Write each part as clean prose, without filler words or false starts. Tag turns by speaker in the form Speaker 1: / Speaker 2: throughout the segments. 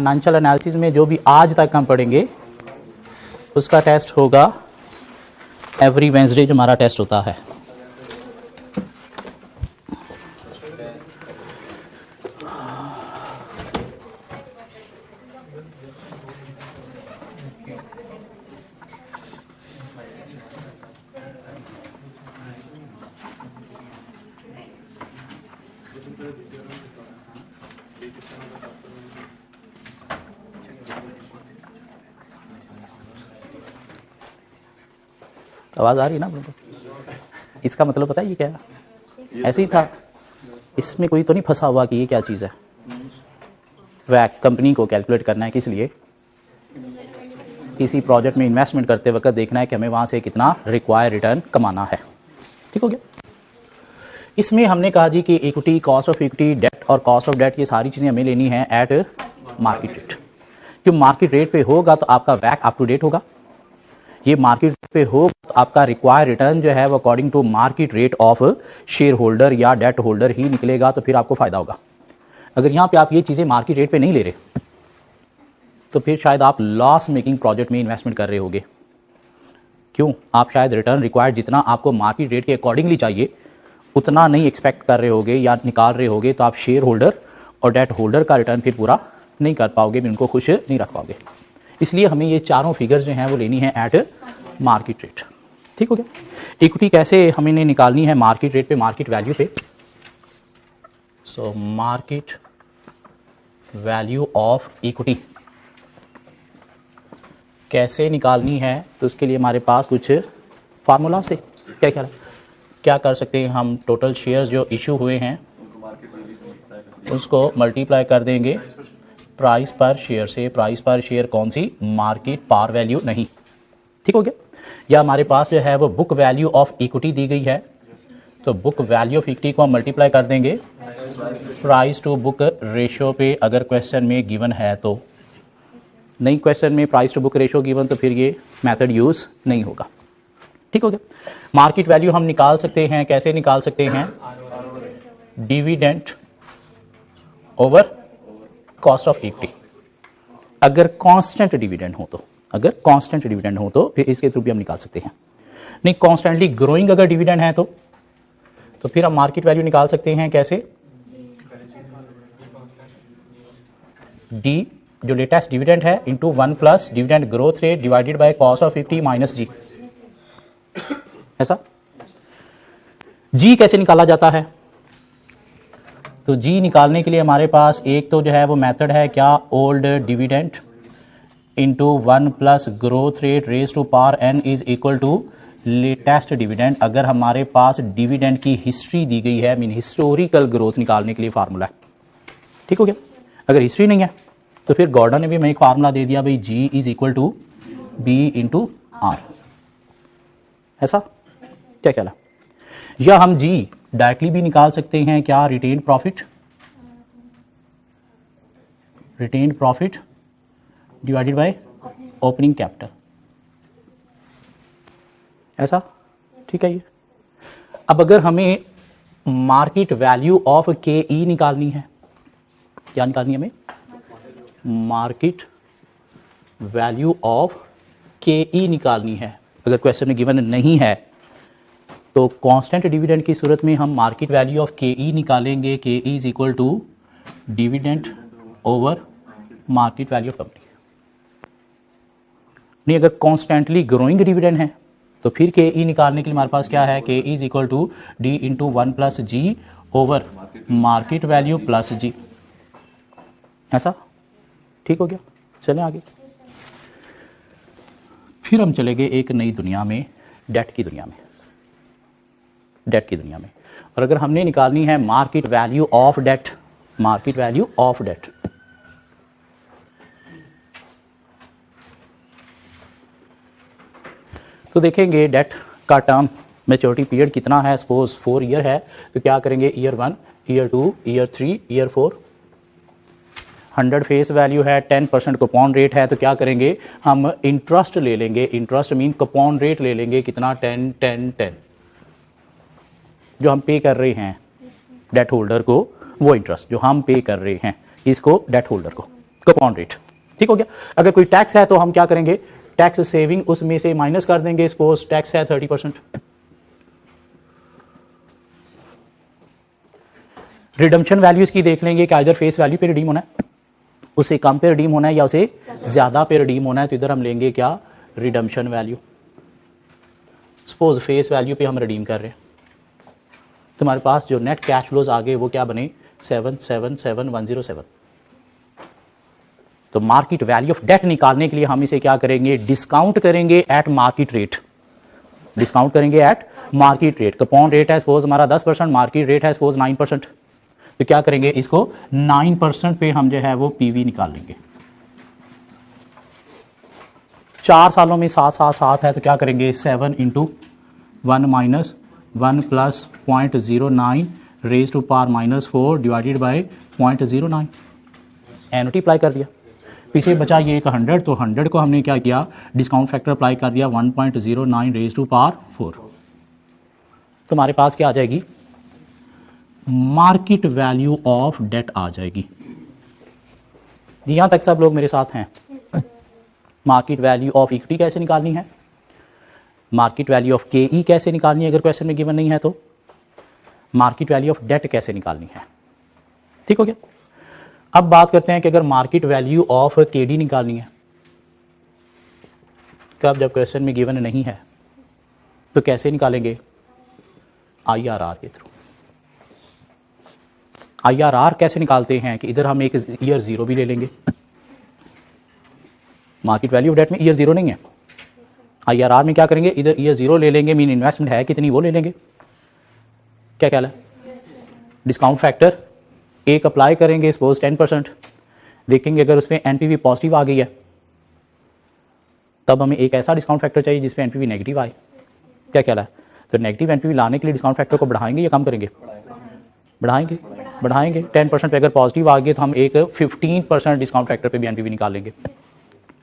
Speaker 1: Financial analysis में जो भी आज तक हम पढ़ेंगे उसका टेस्ट होगा एवरी वेंसडे, जो हमारा टेस्ट होता है। आवाज़ आ रही है ना आप? इसका मतलब पता है ये क्या है? ऐसे ही था, इसमें कोई तो नहीं फंसा हुआ कि ये क्या चीज़ है। वैक कंपनी को कैलकुलेट करना है, किस लिए? किसी प्रोजेक्ट में इन्वेस्टमेंट करते वक्त देखना है कि हमें वहाँ से कितना रिक्वायर रिटर्न कमाना है। ठीक हो गया। इसमें हमने कहा जी कि equity, cost of equity, debt और कॉस्ट ऑफ डेट, ये सारी चीज़ें हमें लेनी है एट मार्केट रेट। क्यों मार्केट रेट पे होगा तो आपका वैक अप टू डेट होगा। ये मार्केट पे हो तो आपका रिक्वायर रिटर्न जो है वो according to market rate of shareholder या डेट होल्डर ही निकलेगा, तो फिर आपको फायदा होगा। अगर यहाँ पे आप ये चीज़ें मार्केट रेट पे नहीं ले रहे तो फिर शायद आप लॉस मेकिंग प्रोजेक्ट में इन्वेस्टमेंट कर रहे होगे। क्यों? आप शायद रिटर्न रिक्वायर्ड जितना आपको मार्केट रेट के अकॉर्डिंगली चाहिए उतना नहीं एक्सपेक्ट कर रहे होगे या निकाल रहे होगे, तो आप शेयर होल्डर और डेट होल्डर का रिटर्न फिर पूरा नहीं कर पाओगे, उनको खुश नहीं रख पाओगे। इसलिए हमें ये चारों फिगर्स जो हैं वो लेनी है एट मार्केट रेट। ठीक हो गया। इक्विटी कैसे हमें निकालनी है? मार्केट रेट पे, मार्केट वैल्यू पे। So market value of equity कैसे निकालनी है? तो उसके लिए हमारे पास कुछ फार्मूला से क्या कर सकते हैं हम? टोटल शेयर्स जो इशू हुए हैं उसको मल्टीप्लाई कर देंगे प्राइस पर शेयर से। प्राइस पर शेयर कौन सी? मार्केट पार वैल्यू नहीं। ठीक हो गया। या हमारे पास जो है वो बुक वैल्यू ऑफ इक्विटी दी गई है, तो बुक वैल्यू ऑफ इक्विटी को हम मल्टीप्लाई कर देंगे प्राइस टू बुक रेशियो पे, अगर क्वेश्चन में गिवन है तो। नहीं क्वेश्चन में price to book ratio given तो फिर ये मेथड यूज नहीं होगा। ठीक हो गया। मार्केट वैल्यू हम निकाल सकते हैं, कैसे निकाल सकते हैं? Dividend over cost of equity. अगर कांस्टेंट डिविडेंड हो तो, अगर कांस्टेंट डिविडेंड हो तो फिर इसके थ्रू भी हम निकाल सकते हैं। नहीं कॉन्स्टेंटली ग्रोइंग अगर डिविडेंड है तो फिर हम मार्केट वैल्यू निकाल सकते हैं कैसे? डी जो लेटेस्ट डिविडेंड है into 1 plus dividend growth rate divided by cost of equity minus G. ऐसा जी कैसे निकाला जाता है? तो जी निकालने के लिए हमारे पास एक तो जो है वो मेथड है क्या? Old dividend into 1 plus growth rate raise to power n is equal to latest dividend. अगर हमारे पास डिविडेंड की हिस्ट्री दी गई है, मीन हिस्टोरिकल ग्रोथ निकालने के लिए फार्मूला है। ठीक हो गया। अगर हिस्ट्री नहीं है तो फिर गॉर्डन ने भी हमें एक फार्मूला दे दिया भाई, G is equal to B into R. ऐसा क्या कहला? या हम जी डायरेक्टली भी निकाल सकते हैं क्या? Retained profit, retained profit divided by opening capital. ऐसा ठीक है ये। अब अगर हमें मार्केट वैल्यू ऑफ के ई निकालनी है, क्या निकालनी है हमें? मार्केट वैल्यू ऑफ के ई निकालनी है। अगर क्वेश्चन में गिवन नहीं है तो कांस्टेंट डिविडेंड की सूरत में हम मार्केट वैल्यू ऑफ के ई निकालेंगे। K E is equal to dividend over market value of company. नहीं अगर कॉन्स्टेंटली ग्रोइंग डिविडेंड है तो फिर के ई निकालने के लिए हमारे पास क्या है? K E is equal to D into 1 plus G over market value plus G. ऐसा ठीक हो गया। चलें आगे। फिर हम चले गए एक नई दुनिया में, डेट की दुनिया में। डेट की दुनिया में और अगर हमने निकालनी है market value of debt, market value of debt, तो देखेंगे डेट का टर्म मैच्योरिटी पीरियड कितना है। सपोज 4 ईयर है तो क्या करेंगे? Year 1, year 2, year 3, year 4। 100 face value है, 10% कूपन रेट है तो क्या करेंगे? हम इंटरेस्ट ले लेंगे। इंटरेस्ट मीन कूपन रेट ले लेंगे कितना? 10 10 10 जो हम पे कर रहे हैं डेट होल्डर को, वो इंटरेस्ट जो हम पे कर रहे हैं इसको डेट होल्डर को कूपन रेट। ठीक हो गया। अगर कोई टैक्स है तो हम क्या करेंगे, टैक्स सेविंग उसमें से माइनस कर देंगे। सपोज टैक्स है 30%। रिडम्पशन वैल्यूज की देख लेंगे कि इधर फेस वैल्यू पे रिडीम होना है, उसे कम पे रिडीम होना है या उसे ज्यादा पे रिडीम होना है। तो इधर हम लेंगे क्या, redemption value. Suppose face value पे हम रिडीम कर रहे हैं, तुम्हारे पास जो नेट कैश फ्लोज आ गए वो क्या बने, 777107। तो मार्केट वैल्यू ऑफ डेट निकालने के लिए हम इसे क्या करेंगे, डिस्काउंट करेंगे एट मार्केट रेट। डिस्काउंट करेंगे eight market rate. Coupon rate है सपोज हमारा 10%, मार्केट रेट है सपोज 9%। तो क्या करेंगे, इसको 9% पे हम जो है वो पीवी निकाल लेंगे। 4 सालों में 7 है तो क्या करेंगे, 7 × 1 - 1 + 0.09 raise to power -4 divided by 0.09। Annuity apply कर दिया। पीछे बचा ये एक 100, तो 100 को हमने क्या किया, डिस्काउंट फैक्टर अप्लाई कर दिया 1.09 रेज टू पावर 4। तुम्हारे पास क्या आ जाएगी, मार्केट वैल्यू ऑफ डेट आ जाएगी। यहां तक सब लोग मेरे साथ हैं। मार्केट वैल्यू ऑफ इक्विटी कैसे निकालनी है, मार्केट वैल्यू ऑफ केई कैसे निकालनी है अगर क्वेश्चन में गिवन नहीं है तो, मार्केट वैल्यू ऑफ डेट कैसे निकालनी है। ठीक हो गया। अब बात करते हैं कि अगर मार्केट वैल्यू ऑफ केडी निकालनी है, कब, जब क्वेश्चन में गिवन नहीं है, तो कैसे निकालेंगे, आईआरआर के थ्रू। आईआरआर कैसे निकालते हैं कि इधर हम एक ईयर 0 भी ले लेंगे। मार्केट वैल्यू ऑफ डेट में ईयर 0 नहीं है, आईआरआर में क्या करेंगे, इधर ईयर 0 ले लेंगे, मीन इन्वेस्टमेंट है कितनी वो ले लेंगे। क्या ख्याल है, डिस्काउंट फैक्टर एक अप्लाई करेंगे सपोज 10%, देखेंगे अगर उसमें एनपीवी पॉजिटिव आ गई है तब हमें एक ऐसा डिस्काउंट फैक्टर चाहिए जिसमें एनपीवी नेगेटिव आए। क्या ख्याल है, तो नेगेटिव एनपीवी लाने के लिए डिस्काउंट फैक्टर को बढ़ाएंगे या कम करेंगे, बढ़ाएंगे। 10% पे अगर पॉजिटिव आ गई तो हम एक 15% डिस्काउंट फैक्टर पे भी एनपीवी निकाल लेंगे।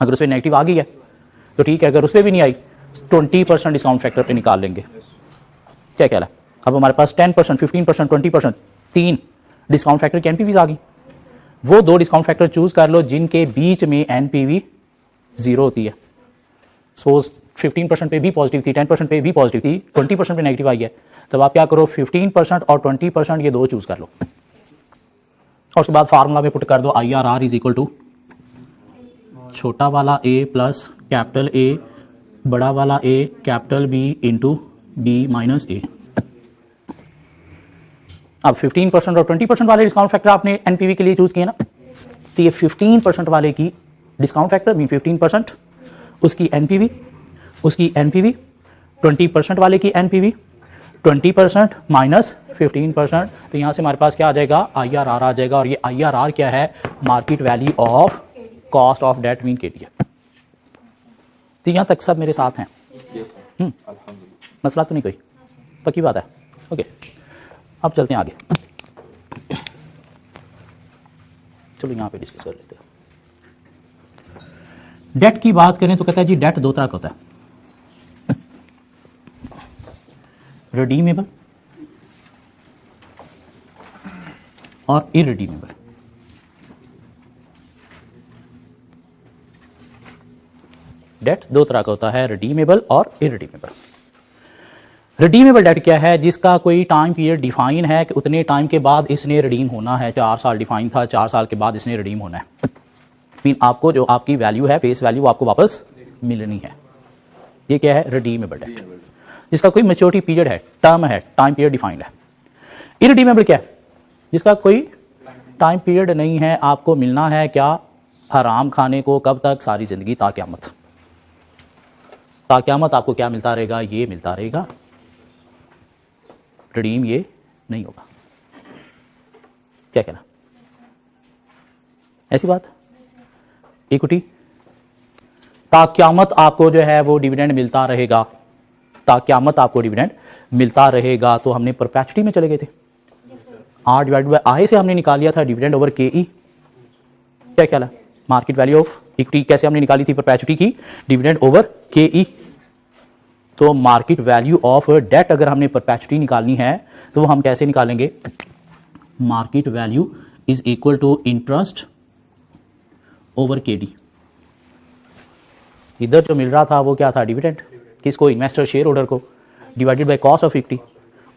Speaker 1: अगर उसमें नेगेटिव आ गई है तो ठीक है, अगर उसमें भी नहीं आई 20% डिस्काउंट फैक्टर पे निकाल लेंगे। क्या ख्याल है, अब हमारे पास 10%, 15%, 20%, 3 डिस्काउंट फैक्टर की एनपीवी आ गई। वो 2 डिस्काउंट फैक्टर चूज कर लो जिनके बीच में एनपीवी 0 होती है। सपोज 15% पे भी पॉजिटिव थी, 10% पे भी पॉजिटिव थी, 20% पे नेगेटिव आई है, तब आप क्या करो, 15% और 20% ये 2 चूज कर लो और उसके बाद फार्मूला में पुट कर दो IRR इज इक्वल टू छोटा वाला a प्लस कैपिटल A बड़ा वाला A capital B into B minus A। अब 15% और 20% वाले डिस्काउंट फैक्टर आपने एनपीवी के लिए चूज किए ना, तो ये 15% वाले की डिस्काउंट फैक्टर मीन 15%, उसकी एनपीवी 20% वाले की एनपीवी 20% माइनस 15%, तो यहां से हमारे पास क्या आ जाएगा, IRR आ जाएगा। और ये IRR क्या है, market value of cost of that mean के लिए। तो यहां तक सब मेरे साथ हैं, मसला तो नहीं कोई, पक्की बात है। ओके, अब चलते हैं आगे। चलो यहां पे डिस्कस कर लेते हैं। डेट की बात करें तो कहता है जी डेट 2 तरह का होता है, रिडीमेबल और इरिडीमेबल। डेट 2 तरह का होता है, रिडीमेबल और इरिडीमेबल। रिडीमेबल डेट क्या है, जिसका कोई टाइम पीरियड डिफाइन है कि उतने टाइम के बाद इसने रिडीम होना है। 4 साल डिफाइन था, 4 साल के बाद इसने रिडीम होना है। मीन आपको जो आपकी वैल्यू है, फेस वैल्यू आपको वापस मिलनी है। ये क्या है, रिडीमेबल डेट, जिसका कोई मैच्योरिटी पीरियड है, टर्म है, टाइम पीरियड डिफाइंड है। इरिडीमेबल क्या है, जिसका कोई टाइम पीरियड नहीं है, आपको मिलना है क्या, हराम खाने को कब तक, सारी जिंदगी, ताक़यामत। ताक़यामत आपको क्या मिलता रहेगा, ये मिलता रहेगा। रिडीम ये नहीं होगा। क्या कहना, ऐसी बात। इक्विटी ताक़यामत आपको जो है वो डिविडेंड मिलता रहेगा, ताक़यामत आपको डिविडेंड मिलता रहेगा। तो हमने परपेचुटी में चले गए थे, R डिवाइडेड बाय I से हमने निकाल लिया था डिविडेंड ओवर KE। क्या ख्याल है, मार्केट वैल्यू ऑफ इक्विटी कैसे हमने निकाली थी, परपेचुटी की, डिविडेंड ओवर KE। तो मार्केट वैल्यू ऑफ डेट अगर हमने परपेचुटी निकालनी है तो वो हम कैसे निकालेंगे, market value is equal to interest over KD। इधर जो मिल रहा था वो क्या था, डिविडेंड, किसको, इन्वेस्टर शेयर होल्डर को, divided by cost of equity.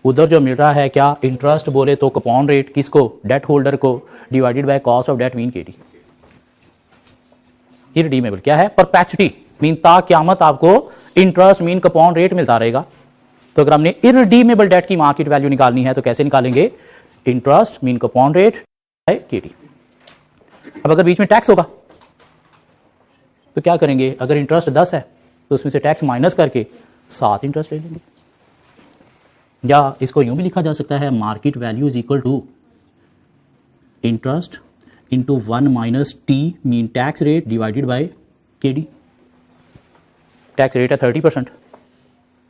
Speaker 1: उधर जो मिल रहा है क्या, इंटरेस्ट बोले तो कूपन रेट, किसको, डेट होल्डर को, divided by cost of that mean KD। इरडीमेबल क्या है, परपेचुटी मीन ता क्यामत आपको इंटरेस्ट मीन कूपन रेट मिलता रहेगा। तो अगर हमने इरडीमेबल डेट की मार्केट वैल्यू निकालनी है तो कैसे निकालेंगे, interest mean coupon rate by KD। अब अगर बीच में टैक्स होगा तो क्या करेंगे, अगर इंटरेस्ट 10 है तो उसमें से टैक्स माइनस करके 7 इंटरेस्ट ले लेंगे। या इसको यूं भी लिखा जा सकता है, market value is equal to interest into 1 minus T mean tax rate divided by KD। Tax rate है 30%,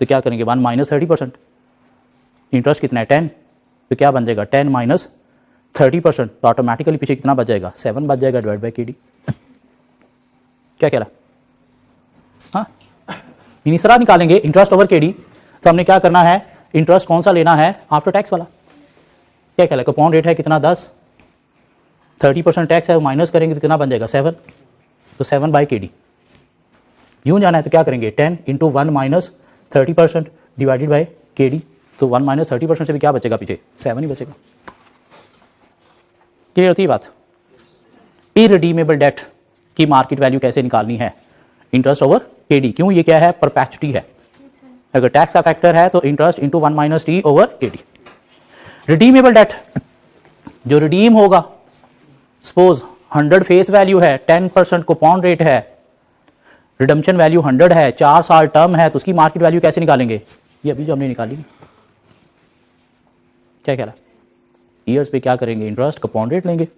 Speaker 1: तो क्या करेंगे 1 माइनस 30%, इंटरेस्ट कितना है 10, तो क्या बन जाएगा 10 माइनस 30%, तो ऑटोमेटिकली पीछे कितना बच जाएगा, 7 बच जाएगा डिवाइड बाय KD। क्या कह रहा, हाँ इस तरह निकालेंगे इंटरेस्ट ओवर KD। तो हमने क्या करना है, इंटरेस्ट कौन सा लेना है, आफ्टर टैक्स वाला। क्या कह रहा है, कूपन रेट है कितना 10, 30% टैक्स है, माइनस करेंगे तो कितना बन जाएगा 7, तो 7 बाई KD। यूं जाना है तो क्या करेंगे 10 into 1 minus 30% divided by KD, तो 1 माइनस 30% से भी क्या बचेगा, पीछे 7 ही बचेगा। क्लियर होती है बात। इरडीमेबल डेट की मार्केट वैल्यू कैसे निकालनी है, इंटरेस्ट ओवर KD। क्यों, ये क्या है, परपेचुटी है। अगर टैक्स का फैक्टर है तो interest into 1 minus T over KD। Redeemable debt जो रिडीम होगा, सपोज 100 फेस वैल्यू है, 10% कूपन रेट है, रिडम्पशन वैल्यू 100 है, 4 साल टर्म है, तो उसकी मार्केट वैल्यू कैसे निकालेंगे, ये अभी जो हमने निकाली। क्या कह रहा, ईयर्स पे क्या करेंगे, इंटरेस्ट कूपन रेट लेंगे,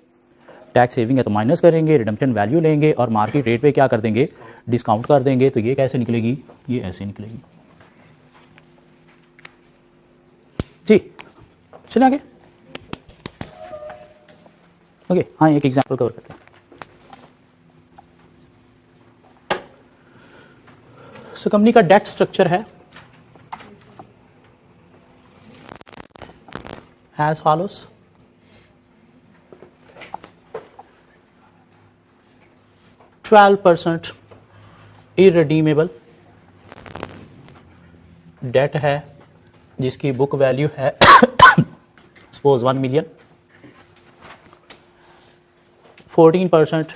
Speaker 1: टैक्स सेविंग है तो माइनस करेंगे, रिडम्पशन वैल्यू लेंगे और मार्केट रेट पे क्या कर देंगे, डिस्काउंट कर देंगे। तो ये कैसे निकलेगी, ये ऐसे निकलेगी। जी चलिए आगे। ओके हाँ, एक एग्जांपल कवर करते हैं। सो कंपनी का डेट स्ट्रक्चर है एज फॉलोस। %12 इरडीमेबल डेट है जिसकी बुक वैल्यू है सपोज 1 मिलियन। 14%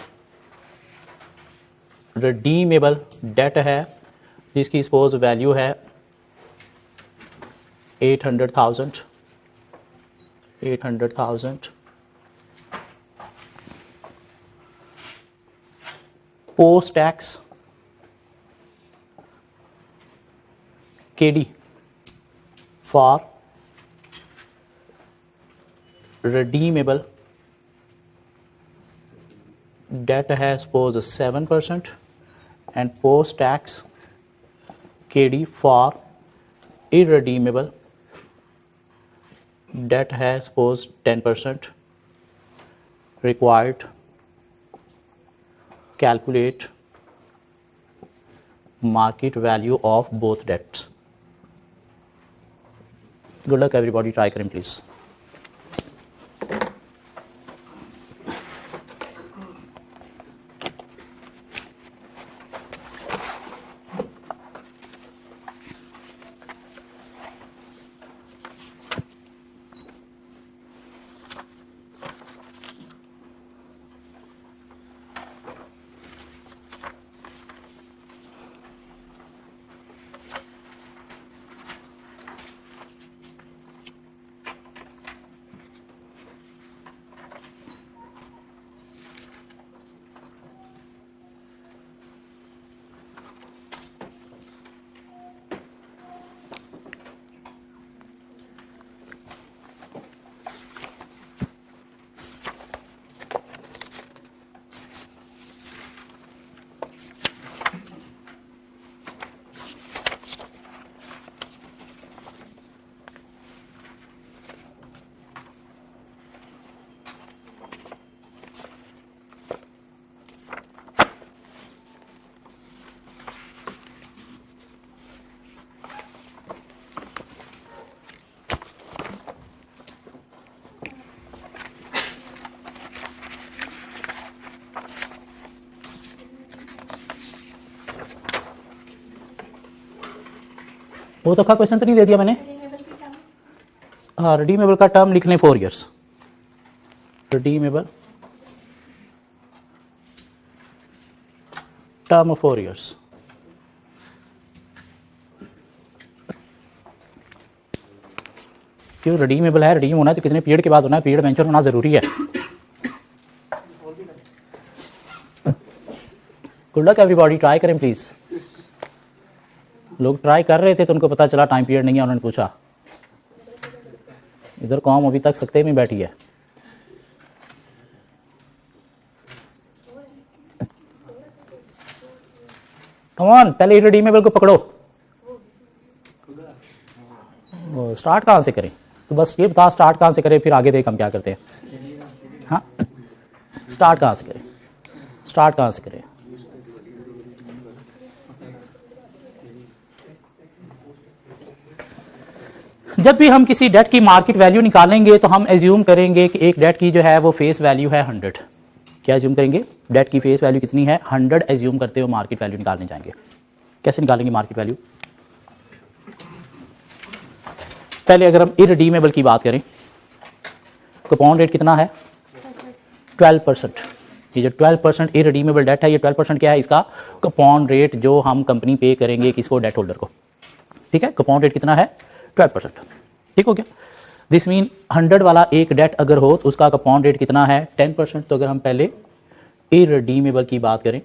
Speaker 1: रिडीमेबल डेट है जिसकी सपोज वैल्यू है 800,000। Post tax KD for redeemable debt है suppose 7% and post tax KD for irredeemable debt है suppose 10%। required calculate market value of both debts। Good luck everybody, try करें please। वो तो question तो नहीं दे दिया मैंने। हाँ, रिडीमेबल का टर्म लिख लें 4 ईयर्स। Redeemable term 4 years. क्यों रिडीमेबल है, रिडीम होना है तो कितने पीरियड के बाद होना है, पीरियड मेंशन होना जरूरी है। गुड लक एवरीबॉडी, ट्राई करें प्लीज। लोग ट्राई कर रहे थे तो उनको पता चला टाइम पीरियड नहीं है, उन्होंने पूछा। इधर कौम अभी तक सख्ते में बैठी है। कम ऑन, पहले रिडीमेबल को पकड़ो। स्टार्ट कहां से करें, तो बस ये बता स्टार्ट कहां से करें, फिर आगे देख हम क्या करते हैं। हाँ, स्टार्ट कहां से करें, स्टार्ट कहां से करें। जब भी हम किसी डेट की मार्केट वैल्यू निकालेंगे तो हम एज्यूम करेंगे कि एक डेट की जो है वो फेस वैल्यू है 100। क्या एज्यूम करेंगे, डेट की फेस वैल्यू कितनी है 100 एज्यूम करते हुए मार्केट वैल्यू निकालने जाएंगे। कैसे निकालेंगे मार्केट वैल्यू? पहले अगर हम इरडीमेबल की बात करें, कूपन रेट कितना है 12%। ये जो 12% इरडीमेबल डेट है, ये 12% क्या है, इसका कूपन रेट जो हम कंपनी पे करेंगे किसको, डेट होल्डर को। ठीक है, कूपन रेट कितना है 12%। ठीक हो गया। दिस मीन 100 वाला एक डेट अगर हो तो उसका कूपन रेट कितना है 10%। तो अगर हम पहले इरडीमेबल की बात करें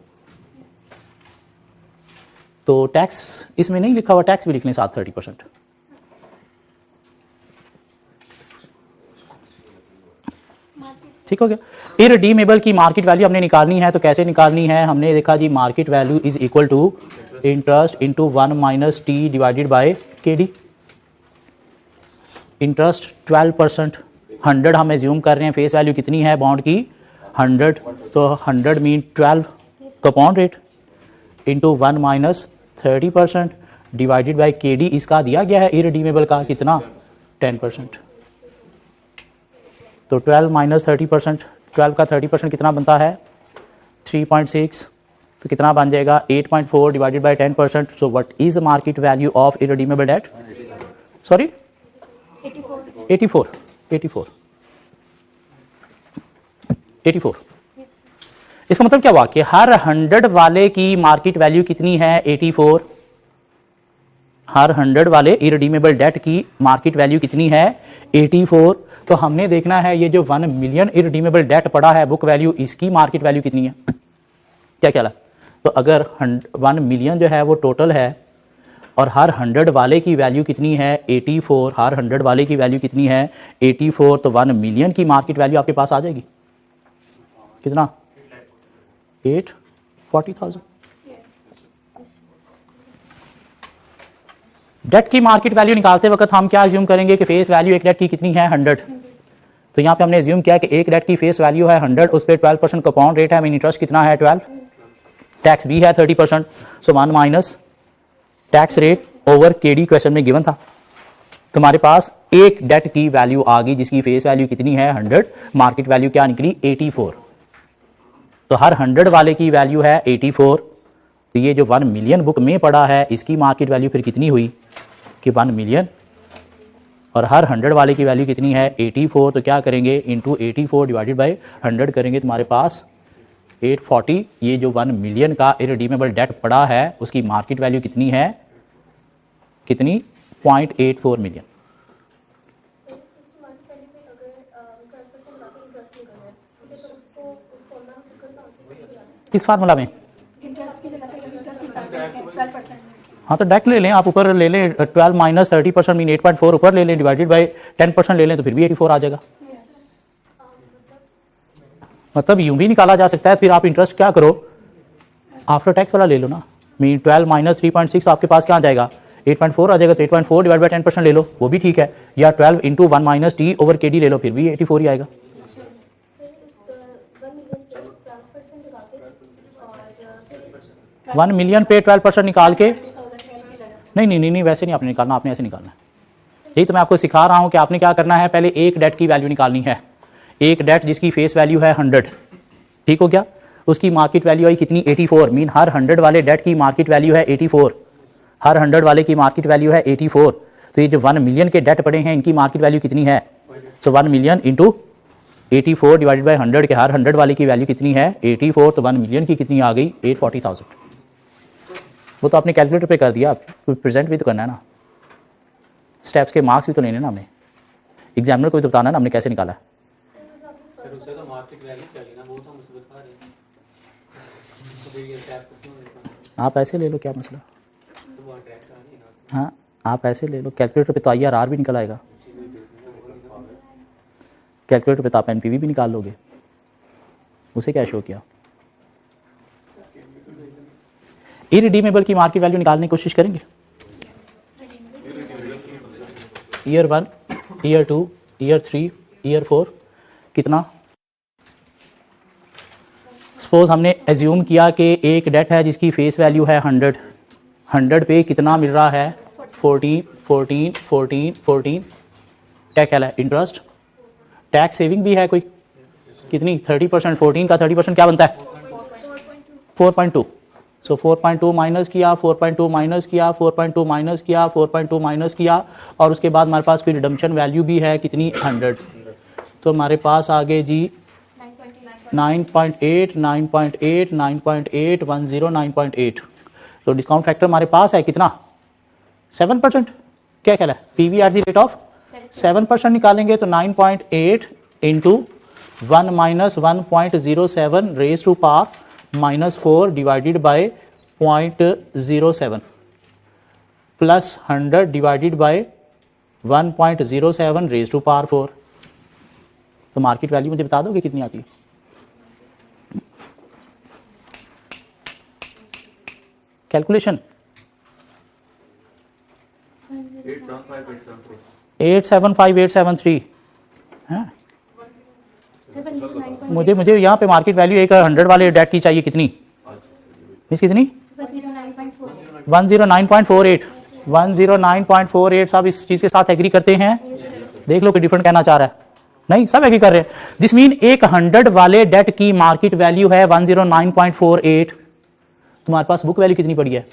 Speaker 1: तो टैक्स इसमें नहीं लिखा हुआ, टैक्स भी लिख लें साथ 30%। ठीक हो गया। इरडीमेबल की मार्केट वैल्यू हमने निकालनी है, तो कैसे निकालनी है, हमने देखा जी market value is equal to interest into 1 minus T divided by KD. Interest 12%, 100 हम एज्यूम कर रहे हैं, फेस वैल्यू कितनी है बॉन्ड की 100, तो 100 mean 12 coupon rate into 1 minus 30% divided by KD. इसका दिया गया है इरडीमेबल का कितना 10%। तो 12 माइनस 30%, 12 का 30% कितना बनता है 3.6, तो कितना बन जाएगा 8.4 divided by 10%। So what is market value of irredeemable debt? Sorry 84। इसका मतलब क्या हुआ कि हर 100 वाले की मार्केट वैल्यू कितनी है 84। हर 100 वाले इरडीमेबल डेट की मार्केट वैल्यू कितनी है 84। तो हमने देखना है ये जो 1 मिलियन इरडीमेबल डेट पड़ा है बुक वैल्यू, इसकी मार्केट वैल्यू कितनी है। क्या ख्याल है? तो अगर 1 मिलियन जो है वो टोटल है और हर 100 वाले की वैल्यू कितनी है 84, हर 100 वाले की वैल्यू कितनी है 84, तो 1 मिलियन की मार्केट वैल्यू आपके पास आ जाएगी कितना 840,000। डेट की मार्केट वैल्यू निकालते वक्त हम क्या अज्यूम करेंगे कि फेस वैल्यू एक डेट की कितनी है 100। तो यहां पे हमने अज्यूम किया कि एक डेट की फेस वैल्यू है 100, उस पर 12% कूपन रेट है, मीन इंटरेस्ट कितना है 12, टैक्स भी है 30%। सो 1 minus tax rate over KD question में गिवन था। तुम्हारे पास एक डेट की वैल्यू आ गई जिसकी फेस वैल्यू कितनी है 100, मार्केट वैल्यू क्या निकली 84। तो हर 100 वाले की वैल्यू है 84, तो ये जो 1 मिलियन बुक में पड़ा है इसकी मार्केट वैल्यू फिर कितनी हुई कि 1 मिलियन, और हर 100 वाले की वैल्यू कितनी है 84। तो क्या करेंगे इंटू 84 डिवाइडेड बाय 100 करेंगे, तुम्हारे पास 840। ये जो 1 मिलियन का इरडीमेबल डेट पड़ा है उसकी मार्केट वैल्यू कितनी है, कितनी 0.84 मिलियन। किस फार्मूला में? हाँ तो डायरेक्ट ले लें आप, ऊपर ले लें 12 माइनस 30% मीन 8.4 ऊपर ले लें, डिवाइडेड बाय 10% ले लें तो फिर भी 84 आ जाएगा। मतलब यूं भी निकाला जा सकता है। फिर आप इंटरेस्ट क्या करो आफ्टर टैक्स वाला ले लो ना, मीन 12 माइनस 3.6 आपके पास क्या आ जाएगा 8.4 आ जाएगा। तो 8.4 डिवाइड बाय 10% ले लो, वो भी ठीक है, या 12 इंटू 1 माइनस टी ओवर के डी ले लो, फिर भी 84 ही आएगा। 1 मिलियन पे 12% निकाल के नहीं वैसे नहीं आपने निकालना, आपने ऐसे निकालना है। यही तो मैं आपको सिखा रहा हूं कि आपने क्या करना है, पहले एक डेट की वैल्यू निकालनी है, एक डेट जिसकी फेस वैल्यू है 100, ठीक हो गया, उसकी मार्केट वैल्यू आई कितनी 84, मीन हर 100 वाले डेट की मार्केट वैल्यू है 84। हर 100 वाले की मार्केट वैल्यू है 84, तो ये जो 1 मिलियन के डेट पड़े हैं इनकी मार्केट वैल्यू कितनी है? सो 1 मिलियन इंटू 84 डिवाइडेड बाई 100 के हर 100 वाले की वैल्यू कितनी है? 84, तो 1 मिलियन की कितनी आ गई? 840,000। वो तो आपने कैलकुलेटर पे कर दिया, आप प्रेजेंट भी तो करना है ना, स्टेप्स के मार्क्स भी तो लेने ना हमें, एग्जामिनर को भी तो बताना है ना हमने कैसे निकाला है। आप ऐसे ले लो, क्या मसला? हाँ आप ऐसे ले लो, कैलकुलेटर पे तो IRR भी निकल आएगा, कैलकुलेटर पे तो आप NPV भी निकाल लोगे, उसे क्या शो किया? इरिडीमेबल की मार्केट वैल्यू निकालने की कोशिश करेंगे। ईयर 1, ईयर 2, ईयर 3, ईयर 4 कितना? सपोज हमने एज्यूम किया कि एक डेट है जिसकी फेस वैल्यू है 100, 100 पे कितना मिल रहा है? 14, 14, 14, 14। टैक्स है इंटरेस्ट, टैक्स सेविंग भी है कोई कितनी? 30%। 14 का 30% क्या बनता है? 4.2। सो 4.2 माइनस किया, 4.2 माइनस किया, 4.2 माइनस किया, 4.2 माइनस किया, और उसके बाद हमारे पास कोई रिडम्पशन वैल्यू भी है कितनी? 100। तो हमारे पास आगे जी 9.8, 9.8, 9.8, 10, 9.8। तो डिस्काउंट फैक्टर हमारे पास है कितना? 7%। क्या कहला है? PV at the rate of 7% निकालेंगे तो 9.8 into 1 minus 1.07 raise to power -4 divided by 0.07 plus 100 divided by 1.07 raise to power 4। तो मार्केट वैल्यू मुझे बता दोगे कितनी आती है? कैलकुलेशन 875,873 है। मुझे यहाँ पे मार्केट वैल्यू एक 100 वाले डेट की चाहिए कितनी? मिस कितनी? 109.48। 109.48। सब इस चीज के साथ एग्री करते हैं? देख लो कि डिफरेंट कहना चाह रहा है, नहीं सब एग्री कर रहे हैं। दिस मीन एक 100 वाले डेट की मार्केट वैल्यू है 109.48। तुम्हारे पास बुक वैल्यू कितनी पड़ी है?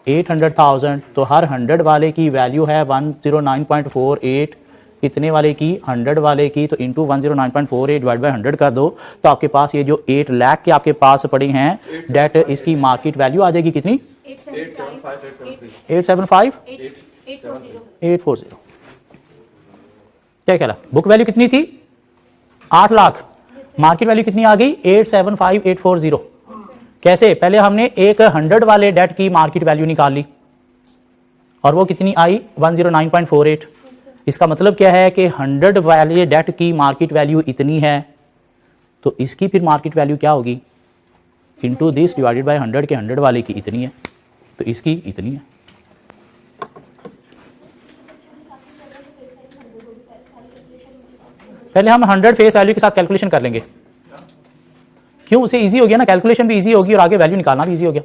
Speaker 1: 800,000। तो हर 100 वाले की वैल्यू है 109.48, कितने वाले की? 100 वाले की। तो इंटू 109.48 डिवाइड बाय 100 कर दो, तो आपके पास ये जो 8 लाख के आपके पास पड़े हैं डेट, इसकी मार्केट वैल्यू आ जाएगी कितनी? 875 840। क्या कहला? बुक वैल्यू कितनी थी? 8 लाख। मार्केट वैल्यू कितनी आ गई? 875,840। कैसे? पहले हमने एक 100 वाले डेट की मार्केट वैल्यू निकाल ली और वो कितनी आई? 109.48। इसका मतलब क्या है कि 100 वाले डेट की मार्केट वैल्यू इतनी है, तो इसकी फिर मार्केट वैल्यू क्या होगी? इंटू दिस डिवाइडेड बाय 100 के 100 वाले की इतनी है, तो इसकी इतनी है। पहले हम 100 फेस वैल्यू के साथ कैलकुलेशन कर लेंगे, क्यों? उसे इजी हो गया ना, कैलकुलेशन भी इजी होगी और आगे वैल्यू निकालना भी इजी हो गया।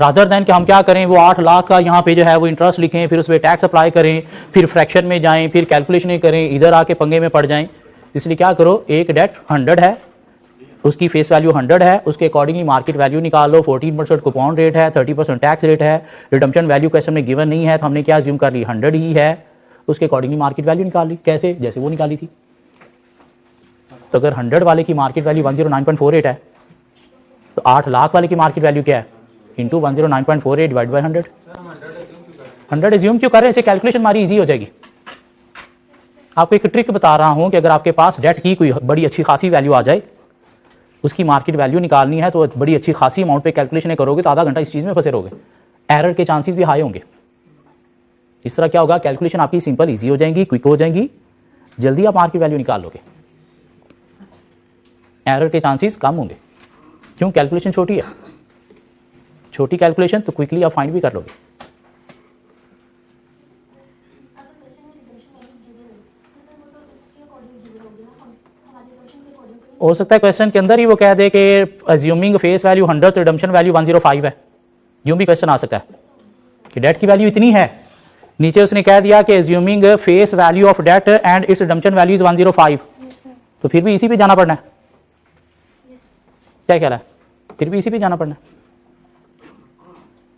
Speaker 1: रादर देन कि हम क्या करें, वो 8 लाख का यहाँ पे जो है वो इंटरेस्ट लिखें, फिर उस पर टैक्स अप्लाई करें, फिर फ्रैक्शन में जाएं, फिर कैलकुलेशन करें, इधर आके पंगे में पड़ जाएं। इसलिए क्या करो, एक डेट 100 है, उसकी फेस वैल्यू 100 है, उसके अकॉर्डिंगली मार्केट वैल्यू निकालो। 14% कूपन रेट है, 30% टैक्स रेट है, रिडम्पशन वैल्यू कैसे हमने गिवन नहीं है, तो हमने क्या अज्यूम कर ली? 100 ही है, उसके अकॉर्डिंगली मार्केट वैल्यू निकाल ली। कैसे? जैसे वो निकाली थी। तो अगर 100 वाले की मार्केट वैल्यू 109.48 है, तो 8 लाख वाले की मार्केट वैल्यू क्या है? Into 109.48 divide by 100। 100 एज्यूम क्यों कर रहे हैं? इसे कैलकुलेशन हमारी इजी हो जाएगी। आपको एक ट्रिक बता रहा हूं कि अगर आपके पास डेट की कोई बड़ी अच्छी खासी वैल्यू आ जाए, उसकी मार्केट वैल्यू निकालनी है, तो बड़ी अच्छी खासी अमाउंट पे कैलकुलेशन करोगे तो आधा घंटा इस चीज में फंसे रहोगे, एरर के चांसेस भी हाई होंगे। इस तरह क्या होगा, कैलकुलेशन आपकी सिंपल इजी हो जाएंगी, क्विक हो जाएंगी, जल्दी आप मार्केट वैल्यू निकाल लोगे, एरर के चांसेस कम होंगे। क्यों? कैलकुलेशन छोटी है, छोटी कैलकुलेशन तो क्विकली आप फाइंड भी कर लोगे। हो सकता है क्वेश्चन के अंदर ही वो कह दे कि अज्यूमिंग फेस वैल्यू 100 तो रिडम्पशन वैल्यू 105 है, यूं भी क्वेश्चन आ सकता है कि डेट की वैल्यू इतनी है, नीचे उसने कह दिया कि assuming face value of debt and its redemption value is 105, तो फिर भी इसी पे जाना पड़ना है। क्या कह रहा है? फिर भी इसी पे जाना पड़ना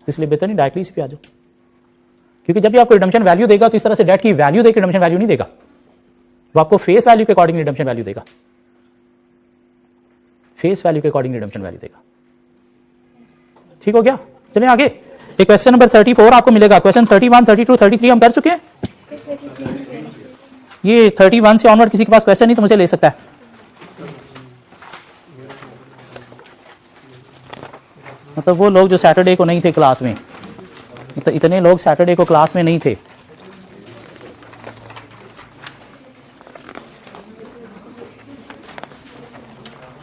Speaker 1: इसलिए बेहतर नहीं डायरेक्टली इस पे आ जाओ, क्योंकि जब भी आपको रिडम्पशन वैल्यू देगा तो इस तरह से डेट की वैल्यू देकर रिडम्पशन वैल्यू नहीं देगा, वो आपको फेस वैल्यू के अकॉर्डिंग रिडम्पशन वैल्यू देगा, फेस वैल्यू के अकॉर्डिंग रिडम्पशन वैल्यू देगा। ठीक हो गया? चलिए आगे, एक क्वेश्चन नंबर 34 आपको मिलेगा। क्वेश्चन 31, 32, 33 हम कर चुके हैं। ये 31 से ऑनवर्ड किसी के पास क्वेश्चन नहीं तो मुझे ले सकता है। मतलब वो लोग जो सैटरडे को नहीं थे क्लास में, इतने लोग सैटरडे को क्लास में नहीं थे।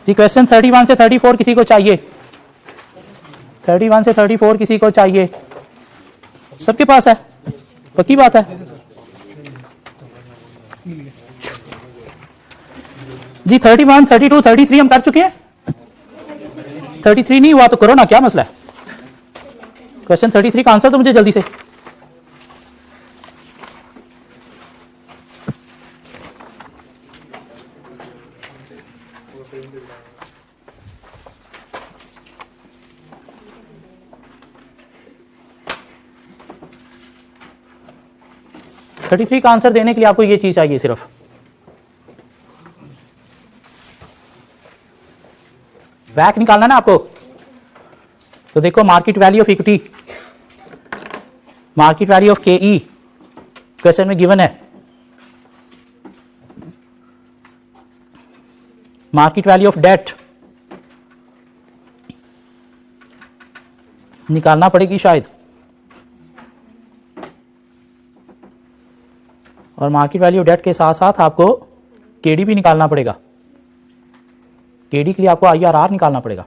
Speaker 1: जी क्वेश्चन 31 से 34 किसी को चाहिए? 31 से 34 किसी को चाहिए? सबके पास है? पक्की बात है? जी 31, 32, 33 हम कर चुके हैं। 33 नहीं हुआ तो करो ना, क्या मसला है? क्वेश्चन 33 का आंसर तो मुझे जल्दी से। थर्टी थ्री का आंसर देने के लिए आपको ये चीज चाहिए सिर्फ, वैक निकालना ना आपको। तो देखो market value of equity, market value of केई क्वेश्चन में गिवन है, मार्केट वैल्यू ऑफ डेट निकालना पड़ेगी शायद, और मार्केट वैल्यू डेट के साथ साथ आपको केडी भी निकालना पड़ेगा। केडी के लिए आपको आईआरआर निकालना पड़ेगा।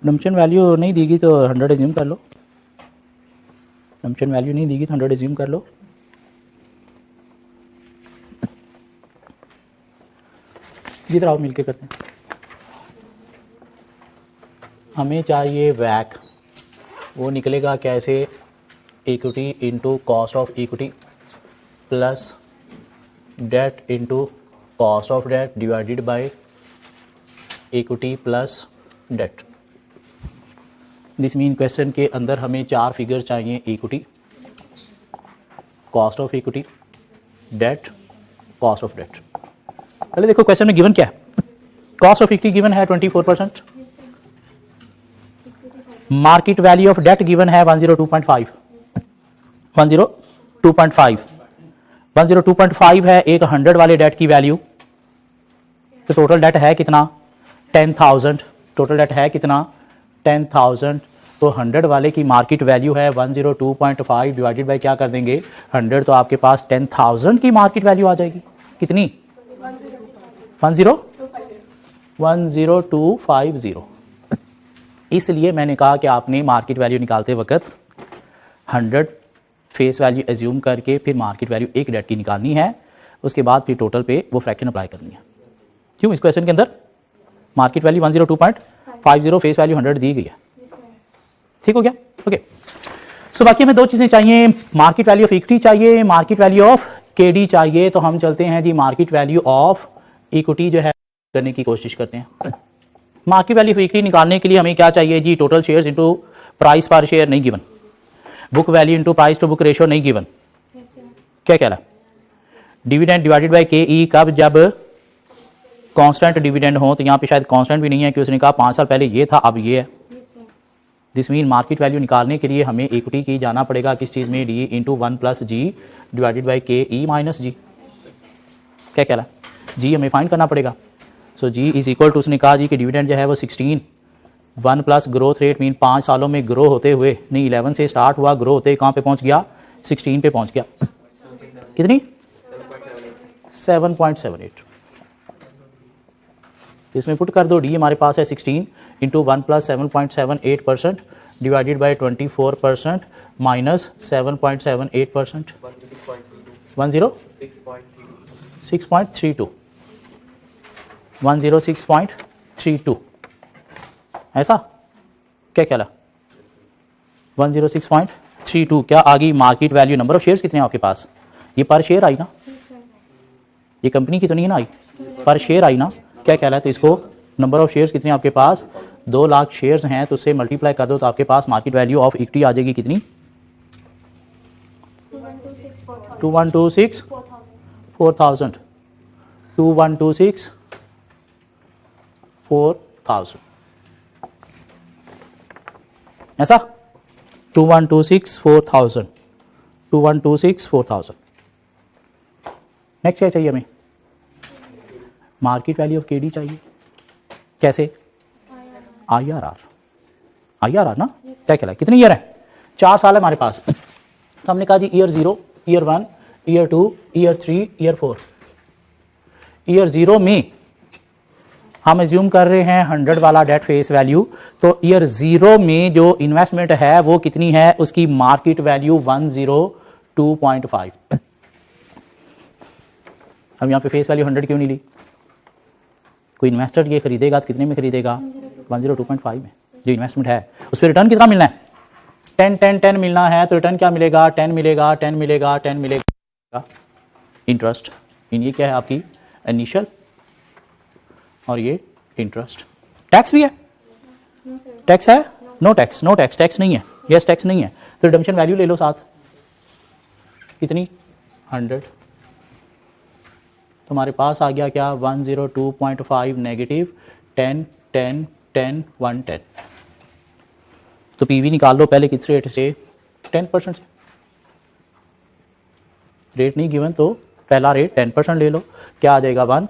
Speaker 1: डम्पशन वैल्यू नहीं देगी तो 100 एज्यूम कर लो, डम्पशन वैल्यू नहीं देगी तो 100 एज्यूम कर लो। जिधर आओ मिलके करते हैं। हमें चाहिए वैक, वो निकलेगा कैसे, equity into cost of equity plus debt into cost of debt divided by equity plus debt. This mean question के अंदर हमें 4 फिगर चाहिए, equity, cost of equity, debt, cost of debt. पहले देखो क्वेश्चन में गिवन क्या है। कॉस्ट ऑफ इक्विटी गिवन है 24%, market value of debt given है 102.5, 102.5, 102.5 है एक 100 वाले डेट की वैल्यू। तो टोटल डेट है कितना, 10,000। टोटल डेट है कितना, 10,000। तो 100 वाले की मार्केट वैल्यू है 102.5 डिवाइडेड बाय क्या कर देंगे 100, तो आपके पास 10,000 की मार्केट वैल्यू आ जाएगी। कितनी, 10250। इसलिए मैंने कहा कि आपने मार्केट वैल्यू निकालते वक्त 100 फेस वैल्यू एज्यूम करके फिर मार्केट वैल्यू एक डेट की निकालनी है, उसके बाद फिर टोटल पे वो फ्रैक्शन अप्लाई करनी है। क्यों, इस क्वेश्चन के अंदर मार्केट वैल्यू 102.50, फेस वैल्यू 100 दी गई है। ठीक हो गया, ओके। सो बाकी हमें 2 चीजें चाहिए, मार्केट वैल्यू ऑफ इक्विटी चाहिए, मार्केट वैल्यू ऑफ केडी चाहिए। तो हम चलते हैं जी मार्केट वैल्यू ऑफ इक्विटी जो है करने की कोशिश करते हैं। मार्केट वैल्यू ऑफ इक्विटी निकालने के लिए हमें क्या चाहिए जी, total shares into price per share नहीं given, book value into price to book ratio नहीं गिवन। क्या कहला, डिविडेंड डिवाइडेड बाय के ई, कब, जब कांस्टेंट डिविडेंड हो। तो यहाँ पे शायद कांस्टेंट भी नहीं है कि उसने कहा 5 साल पहले ये था अब ये है। दिस मीन मार्केट वैल्यू निकालने के लिए हमें इक्विटी की जाना पड़ेगा किस चीज में, D into 1 plus G divided by K E minus जी। क्या कहला, जी हमें फाइंड करना पड़ेगा। सो जी इज इक्वल टू, उसने कहा जी कि डिविडेंड जो है वो 16, 1 प्लस ग्रोथ रेट मीन 5 सालों में ग्रो होते हुए, नहीं 11 से स्टार्ट हुआ, ग्रो होते कहाँ पे पहुंच गया, 16 पे पहुंच गया। कितनी, 7.78। तो इसमें पुट कर दो, डी हमारे पास है 16 into 1 plus 7.78% divided by 24% minus 7.78%, 106.32, 106.32 ऐसा। क्या कहला, 106.32। क्या आ गई market value, number of shares कितने हैं आपके पास, ये पर शेयर आई ना, ये कंपनी की तो नहीं ना आई, पर शेयर आई ना। क्या कहला है, तो इसको नंबर ऑफ शेयर्स कितने आपके पास, 2 लाख शेयर्स हैं, तो उससे मल्टीप्लाई कर दो तो आपके पास मार्केट वैल्यू ऑफ इक्विटी आ जाएगी कितनी, 2126 4000, 2126 4000 ऐसा, 2126 4000, 2126 4000। नेक्स्ट क्या चाहिए हमें, मार्केट वैल्यू ऑफ केडी चाहिए। कैसे, IRR, IRR ना। क्या कहला, कितने ईयर है, 4 साल है हमारे पास। तो हमने कहा जी year 0, year 1, year 2, year 3, year 4। Year 0 में हम एज्यूम कर रहे हैं 100 वाला डेट फेस वैल्यू। तो ईयर 0 में जो इन्वेस्टमेंट है वो कितनी है, उसकी मार्केट वैल्यू 102.5। अब यहाँ पे फेस वैल्यू 100 क्यों नहीं ली, कोई इन्वेस्टर ये खरीदेगा तो कितने में खरीदेगा, 102.5 में। जो इन्वेस्टमेंट है उस पर रिटर्न कितना मिलना है, 10 10 10 मिलना है। तो रिटर्न क्या मिलेगा, 10 मिलेगा, 10 मिलेगा, 10 मिलेगा। इंटरेस्ट इन, ये क्या है आपकी इनिशियल, और ये इंटरेस्ट। टैक्स भी है, टैक्स है, no tax, no tax, tax नहीं है, यस टैक्स नहीं है। तो रिडम्पशन वैल्यू ले लो साथ, कितनी, 100। तुम्हारे पास आ गया क्या, 102.5 नेगेटिव 10 10 10 110। तो पीवी निकाल लो पहले किस रेट से, 10% से। रेट नहीं गिवन तो पहला रेट 10% ले लो, क्या आ जाएगा 1।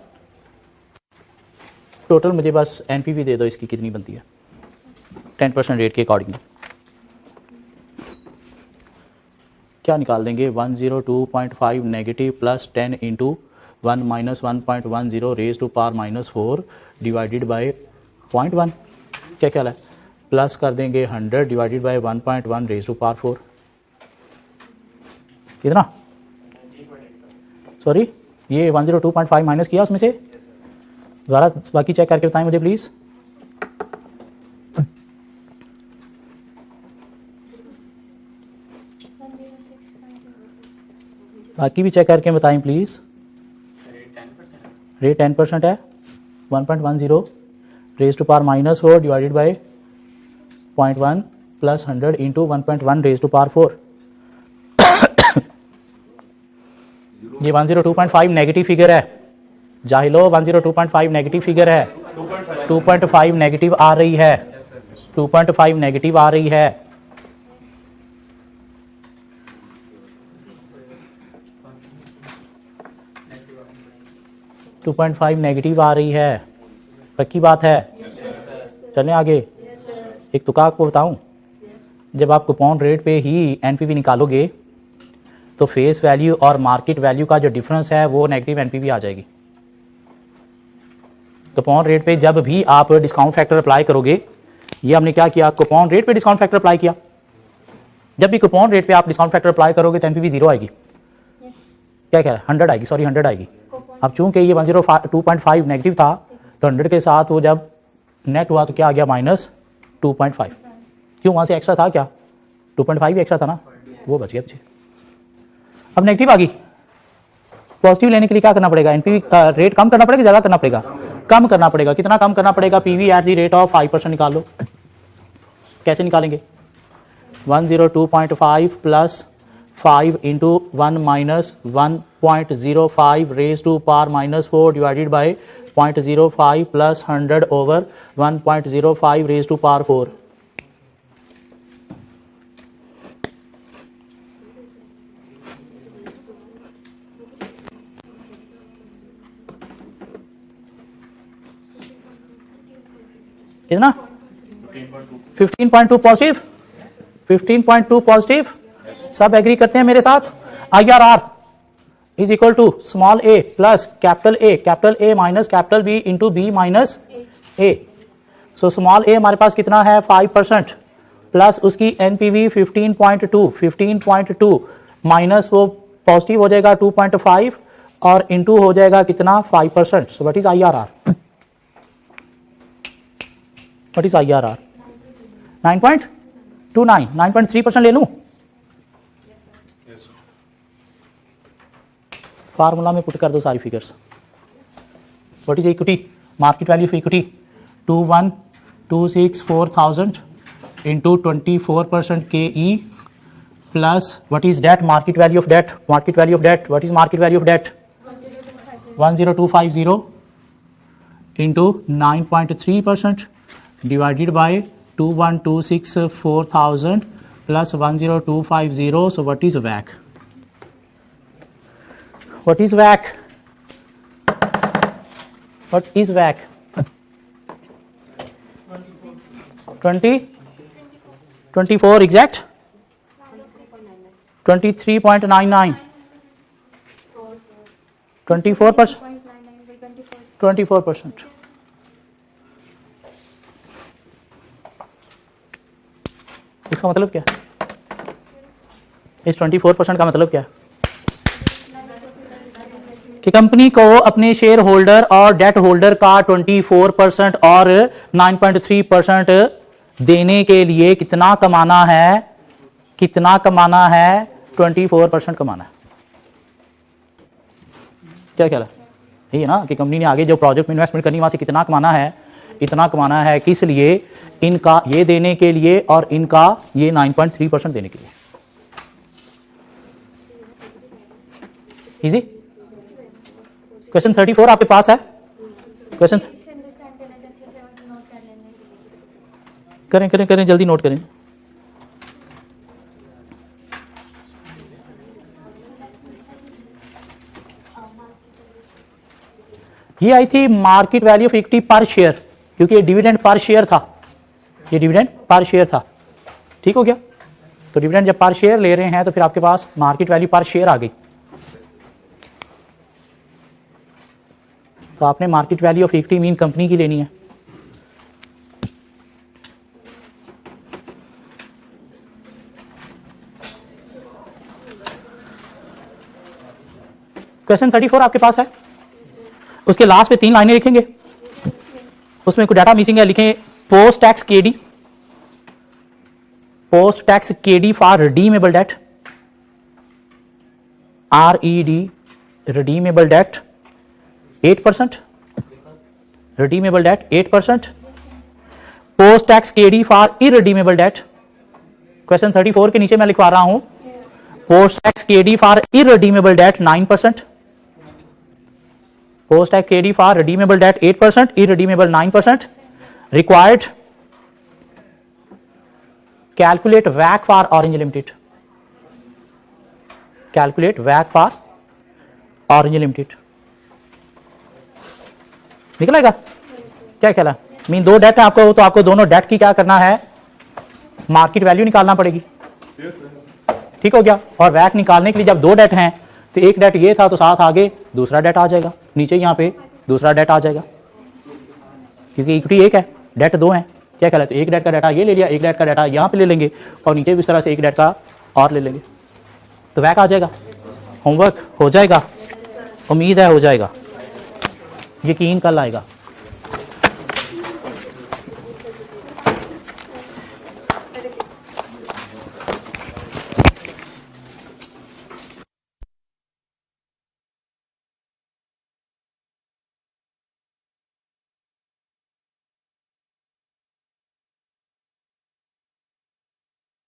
Speaker 1: टोटल मुझे बस एनपीवी दे दो इसकी कितनी बनती है 10% रेट के अकॉर्डिंग। क्या निकाल देंगे, 102.5 negative plus 10 into 1 minus 1.10 raise to power -4 divided by 0.1। क्या क्या है, प्लस कर देंगे 100 divided by 1.1 raise to power 4। कितना, सॉरी ये 102.5 माइनस किया उसमें से, दोबारा बाकी चेक करके बताएं मुझे प्लीज। बाकी भी चेक करके बताएं प्लीज। रेट 10% है। 1.10 raise to power -4 divided by 0.1 plus 100 into 1.1 raise to power 4। ये 102.5 नेगेटिव फिगर है जाहिलो, 102.5 नेगेटिव फिगर है। 2.5 नेगेटिव आ रही है, 2.5 नेगेटिव आ रही है। टू 2.5 नेगेटिव आ रही है, पक्की बात है। चलें आगे। एक तुका आपको बताऊं, जब आप कूपन रेट पे ही एनपीवी निकालोगे तो फेस वैल्यू और मार्केट वैल्यू का जो डिफरेंस है वो नेगेटिव एनपीवी आ जाएगी। कूपन रेट पे जब भी आप डिस्काउंट फैक्टर अप्लाई करोगे, ये हमने क्या किया, कूपन रेट पे डिस्काउंट फैक्टर अप्लाई किया। जब भी कूपन रेट पे आप डिस्काउंट फैक्टर अप्लाई करोगे तो एनपीवी 0 आएगी। क्या कह रहा है, 100 आएगी, सॉरी 100 आएगी। अब चूंकि ये 102.5 नेगेटिव था तो 100 के साथ वो जब नेट हुआ तो क्या आ गया, -2.5। क्यों, वहां से एक्स्ट्रा था क्या, 2.5 भी एक्स्ट्रा था ना, वो बच गया पीछे। अब नेगेटिव आ गई, पॉजिटिव लेने के लिए क्या करना पड़ेगा, एनपीवी रेट कम करना पड़ेगा, ज्यादा करना पड़ेगा, कम करना पड़ेगा। कितना कम करना पड़ेगा, PV at the rate of 5% निकाल लो। कैसे निकालेंगे, 102.5 plus 5 into 1 minus 1.05 raise to power -4 divided by 0.05 plus 100 over 1.05 raise to power 4। कितना, 15.2 पॉजिटिव, 15.2 पॉजिटिव। सब एग्री करते हैं मेरे साथ। IRR is equal to small a plus capital A minus capital B into B minus A। So small a हमारे पास कितना है, 5% plus उसकी NPV 15.2 माइनस वो पॉजिटिव हो जाएगा 2.5 और इंटू हो जाएगा कितना, 5%। सो what is IRR, what is IRR, 9.29, 9.3% ले लूं। फार्मूला में पुट कर दो सारी figures. What is equity, market value of equity 21,264,000 into 24% KE plus what is debt, market value of debt, market value of debt, what is market value of debt, 10250 into 9.3% divided by 21,264,000 plus 10250। So what is WACC, what is WACC, what is WACC, 24 exact, 23.99, 24%, 24%। इसका मतलब क्या है, इस 24% का मतलब क्या है कि कंपनी को अपने शेयर होल्डर और डेट होल्डर का 24% और 9.3% देने के लिए कितना कमाना है, कितना कमाना है, 24% कमाना है। क्या ख्याल है, यही है ना कि कंपनी ने आगे जो प्रोजेक्ट में इन्वेस्टमेंट करनी वहां से कितना कमाना है, इतना कमाना है। किस लिए, इनका ये देने के लिए और इनका ये 9.3% देने के लिए। इजी। क्वेश्चन 34 आपके पास है, क्वेश्चन करें करें करें, जल्दी नोट करें। ये आई थी मार्केट वैल्यू ऑफ इक्विटी पर शेयर, क्योंकि ये डिविडेंड पर शेयर था, ये डिविडेंड पर शेयर था। ठीक हो गया, तो डिविडेंड जब पर शेयर ले रहे हैं तो फिर आपके पास मार्केट वैल्यू पर शेयर आ गई। तो आपने market value of equity mean company की लेनी है। क्वेश्चन 34 आपके पास है, उसके लास्ट पे 3 लाइनें लिखेंगे, उसमें कोई डाटा मिसिंग है, लिखें post tax KD, post tax KD for redeemable debt, RED redeemable debt 8%, redeemable debt 8%, post tax KD for irredeemable debt, question 34 के नीचे मैं लिखवा रहा हूं, post tax KD for irredeemable debt 9%, post tax KD for redeemable debt 8%, irredeemable 9%, required calculate WACC for Orange Limited, calculate WACC for Orange Limited, निकलेगा क्या कहला mean दो डेट है आपको, तो आपको दोनों डेट की क्या करना है, मार्केट वैल्यू निकालना पड़ेगी, ठीक हो गया। और वैक निकालने के लिए जब दो डेट हैं तो एक डेट ये था तो साथ आगे दूसरा डेट आ जाएगा, नीचे यहाँ पे दूसरा डेट आ जाएगा, क्योंकि इक्विटी एक है डेट दो है, क्या कहला, तो एक डेट का डाटा ये ले लिया, एक डेट का डाटा यहाँ पे ले लेंगे और नीचे भी इस तरह से एक डेट का और ले लेंगे, तो वैक आ जाएगा। होमवर्क हो जाएगा, उम्मीद है हो जाएगा, यकीन कल आएगा।